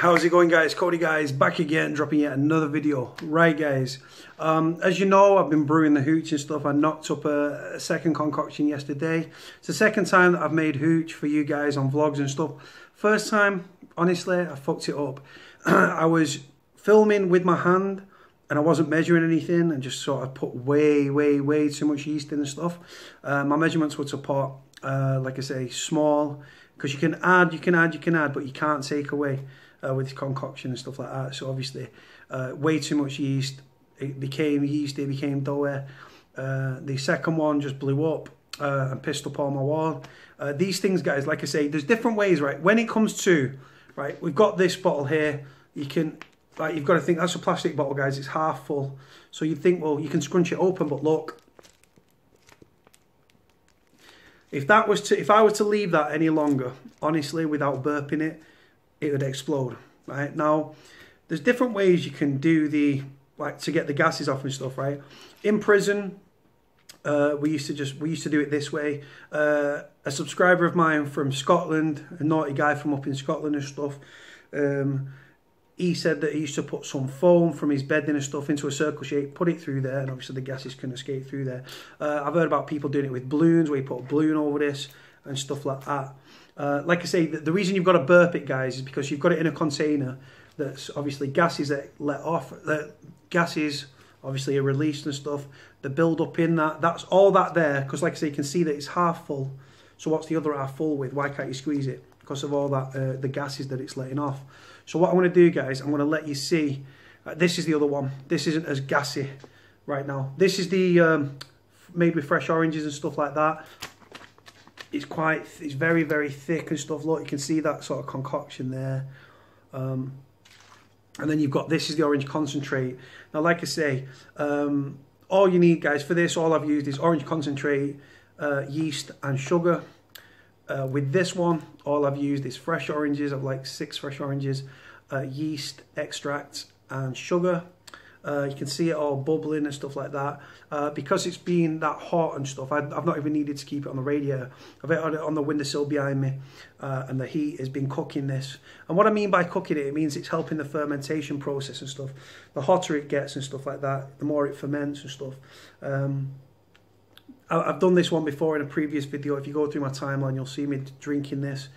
How's it going, guys? Cody guys back again, dropping yet another video. Right guys, as you know, I've been brewing the hooch and stuff. I knocked up a second concoction yesterday. It's the second time that I've made hooch for you guys on vlogs and stuff. First time, honestly, I fucked it up. I was filming with my hand and I wasn't measuring anything and just sort of put way too much yeast in and stuff. My measurements were to pot, like I say, small, because you can add, but you can't take away with concoction and stuff like that. So obviously, way too much yeast. It became yeasty, it became doughy. The second one just blew up and pissed up all my wall. These things, guys, like I say, there's different ways, right? When it comes to, right, we've got this bottle here. You can, like, you've got to think that's a plastic bottle, guys. It's half full. So you'd think, well, you can scrunch it open, but look. If I were to leave that any longer, honestly, without burping it, it would explode. Right now, there's different ways you can do to get the gases off and stuff. Right, in prison, we used to do it this way. A subscriber of mine from Scotland, a naughty guy from up in Scotland and stuff. He said that he used to put some foam from his bedding and stuff into a circle shape, put it through there, and obviously the gases can escape through there. I've heard about people doing it with balloons, where you put a balloon over this and stuff like that. Like I say, the reason you've got to burp it, guys, is because you've got it in a container that's obviously gases that let off. The gases obviously are released and stuff. The build up in that, that's all that there, because like I say, you can see that it's half full. So what's the other half full with? Why can't you squeeze it? Because of all that, the gases that it's letting off. So what I'm going to do, guys, I'm going to let you see. This is the other one. This isn't as gassy right now. This is the made with fresh oranges and stuff like that. It's very thick and stuff. Look, you can see that sort of concoction there. And then you've got, this is the orange concentrate. Now, like I say, all you need, guys, for this, all I've used is orange concentrate, yeast and sugar. With this one, all I've used is fresh oranges. I've like 6 fresh oranges, yeast, extract and sugar. You can see it all bubbling and stuff like that. Because it's been that hot and stuff, I've not even needed to keep it on the radiator. I've had it on the windowsill behind me, and the heat has been cooking this. And what I mean by cooking it, it means it's helping the fermentation process and stuff. The hotter it gets and stuff like that, the more it ferments and stuff. I've done this one before in a previous video. If you go through my timeline, you'll see me drinking this.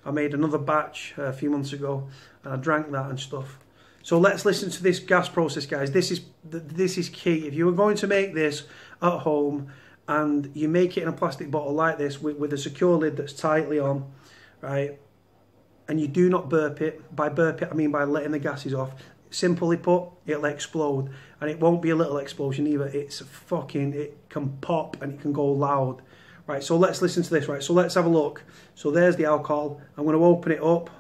I made another batch a few months ago, and I drank that and stuff. So let's listen to this gas process, guys. This is key. If you were going to make this at home and you make it in a plastic bottle like this with a secure lid that's tightly on, right, and you do not burp it. By burp it, I mean by letting the gases off. Simply put, it'll explode, and it won't be a little explosion either. It's fucking, it can pop and it can go loud. Right, so let's listen to this. Right, so let's have a look. So there's the alcohol. I'm going to open it up.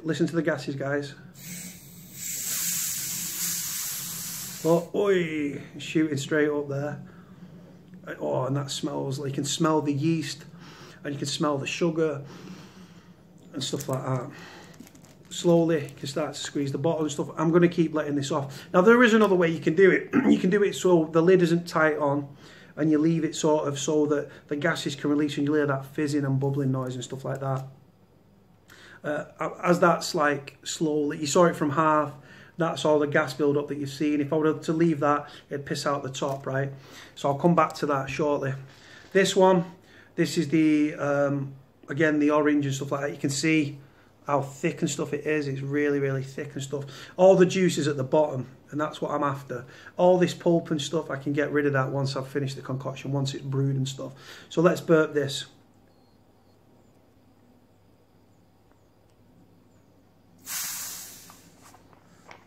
Listen to the gases, guys. Oh, oi, shooting straight up there. Oh, and that smells, like you can smell the yeast and you can smell the sugar and stuff like that. Slowly, you can start to squeeze the bottle and stuff. I'm going to keep letting this off. Now, there is another way you can do it. You can do it so the lid isn't tight on and you leave it sort of so that the gases can release and you hear that fizzing and bubbling noise and stuff like that. As that's like slowly, you saw it from half. That's all the gas build-up that you've seen. If I were to leave that, it'd piss out the top, right? So I'll come back to that shortly. This one, this is the, again, the orange and stuff like that. You can see how thick and stuff it is. It's really thick and stuff. All the juice is at the bottom, and that's what I'm after. All this pulp and stuff, I can get rid of that once I've finished the concoction, once it's brewed and stuff. So let's burp this.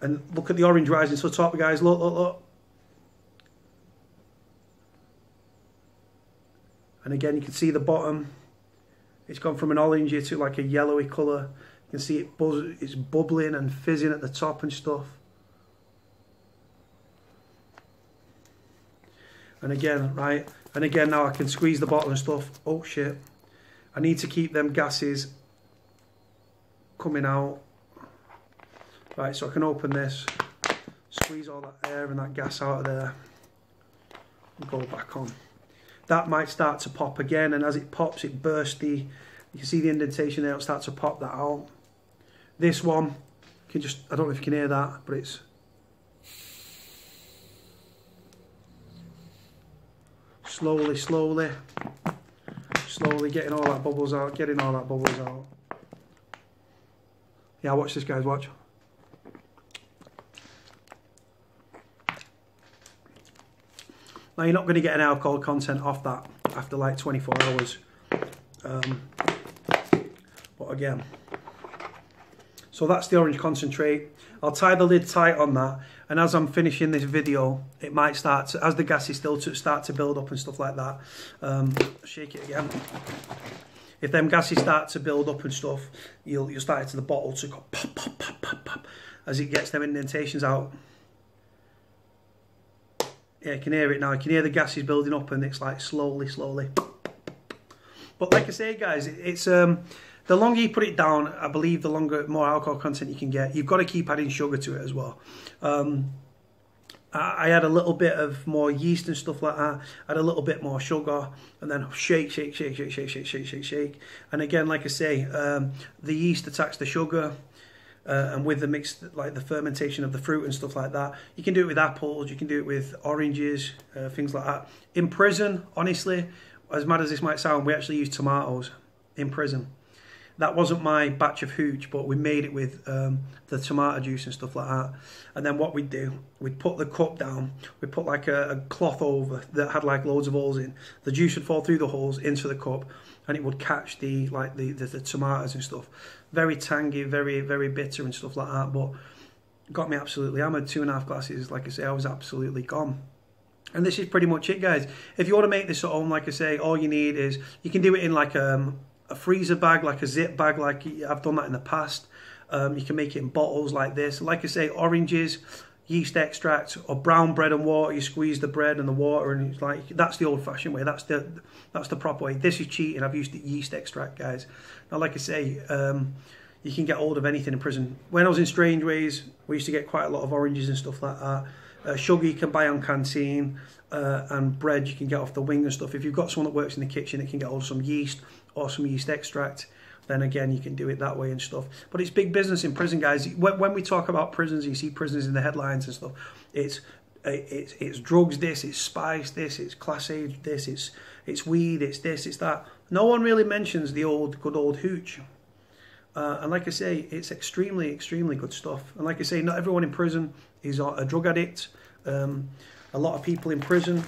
And look at the orange rising to the top, guys. Look. And again, you can see the bottom. It's gone from an orangey to like a yellowy colour. You can see it's bubbling and fizzing at the top and stuff. And again, right? And again, now I can squeeze the bottle and stuff. Oh, shit. I need to keep them gases coming out. Right, so I can open this, squeeze all that air and that gas out of there, and go back on. That might start to pop again, and as it pops, it bursts the, you can see the indentation there, it'll start to pop that out. This one, can just, I don't know if you can hear that, but it's slowly getting all that bubbles out, Yeah, watch this, guys, watch. Now, you're not going to get an alcohol content off that after like 24 hours. But again, so that's the orange concentrate. I'll tie the lid tight on that, and as I'm finishing this video, it might start to, as the gases still start to build up and stuff like that. Shake it again. If them gases start to build up and stuff, you'll start it to the bottle to go pop, pop, pop, pop, pop, as it gets them indentations out. Yeah, you can hear it now. You can hear the gases building up, and it's like slowly. But like I say, guys, it's the longer you put it down, I believe the more alcohol content you can get. You've got to keep adding sugar to it as well. I had a little bit of more yeast and stuff like that. I had a little bit more sugar, and then shake. And again, like I say, the yeast attacks the sugar, and with the mix, like the fermentation of the fruit and stuff like that. You can do it with apples, you can do it with oranges, things like that. In prison, honestly, as mad as this might sound, we actually used tomatoes in prison. That wasn't my batch of hooch, but we made it with the tomato juice and stuff like that. And then what we'd do, we'd put the cup down, we'd put like a cloth over that had like loads of holes in. The juice would fall through the holes into the cup, and it would catch the tomatoes and stuff. Very tangy, very bitter and stuff like that, but got me absolutely hammered. 2.5 glasses, like I say, I was absolutely gone. And this is pretty much it, guys. If you want to make this at home, like I say, all you need is, you can do it in like a freezer bag, like a zip bag, like I've done that in the past. You can make it in bottles like this. Like I say, oranges, yeast extract, or brown bread and water. You squeeze the bread and the water, and it's like, that's the old-fashioned way. That's the proper way. This is cheating. I've used the yeast extract, guys. Now, like I say, you can get hold of anything in prison. When I was in Strangeways, we used to get quite a lot of oranges and stuff like that. Sugar you can buy on canteen, and bread you can get off the wing and stuff. If you've got someone that works in the kitchen that can get hold of some yeast or some yeast extract, then again you can do it that way and stuff. But it's big business in prison, guys. When we talk about prisons, you see prisons in the headlines and stuff. It's drugs this, it's spice this, it's class A this, it's weed, it's this, it's that. No one really mentions the good old hooch. And like I say, it's extremely good stuff. And like I say, not everyone in prison is a drug addict. A lot of people in prison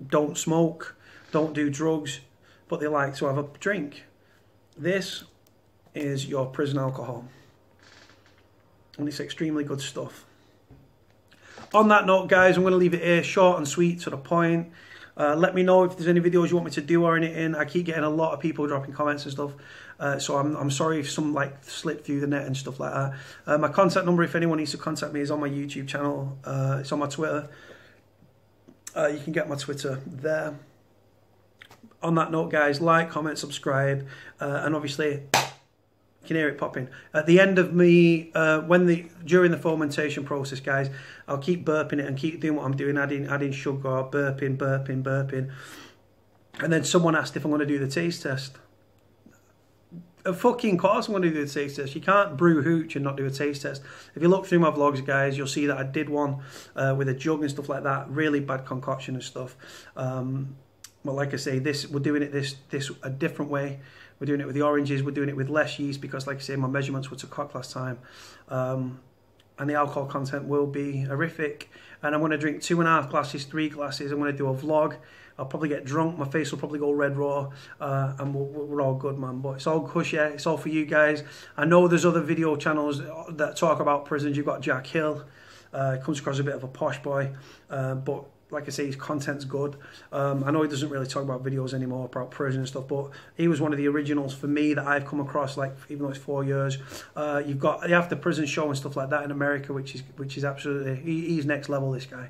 don't smoke, don't do drugs, but they like to have a drink. This is your prison alcohol, and it's extremely good stuff. On that note, guys, I'm going to leave it here, short and sweet, to the point. Let me know if there's any videos you want me to do or anything. I keep getting a lot of people dropping comments and stuff, so I'm sorry if some like slipped through the net and stuff like that. My contact number, if anyone needs to contact me, is on my YouTube channel. It's on my Twitter. You can get my Twitter there. On that note, guys, like, comment, subscribe, and obviously you can hear it popping. At the end of me, during the fermentation process, guys, I'll keep burping it and keep doing what I'm doing, adding sugar, burping. And then someone asked if I'm going to do the taste test. Of fucking course I'm going to do the taste test. You can't brew hooch and not do a taste test. If you look through my vlogs, guys, you'll see that I did one with a jug and stuff like that. Really bad concoction and stuff. But like I say, we're doing it this a different way. We're doing it with the oranges. We're doing it with less yeast because, like I say, my measurements were to cock last time. And the alcohol content will be horrific. And I'm going to drink 2.5 glasses, 3 glasses. I'm going to do a vlog. I'll probably get drunk. My face will probably go red raw. And we're all good, man. But it's all cush, yeah. It's all for you guys. I know there's other video channels that talk about prisons. You've got Jack Hill. Comes across a bit of a posh boy. But like I say, his content's good. I know he doesn't really talk about videos anymore about prison and stuff, but he was one of the originals for me that I've come across, like, even though it's 4 years. You've got the After Prison show and stuff like that in America, which is absolutely, he's next level, this guy.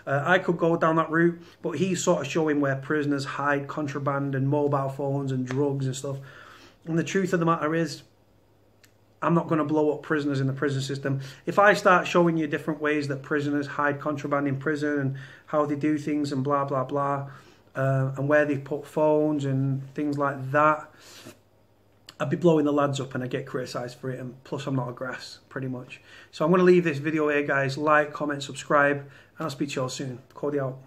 I could go down that route, but he's sort of showing where prisoners hide contraband and mobile phones and drugs and stuff. And the truth of the matter is, I'm not going to blow up prisoners in the prison system. If I start showing you different ways that prisoners hide contraband in prison and how they do things and blah, blah, blah, and where they put phones and things like that, I'd be blowing the lads up and I get criticised for it, and plus I'm not a grass, pretty much. So I'm going to leave this video here, guys. Like, comment, subscribe, and I'll speak to you all soon. Cody out.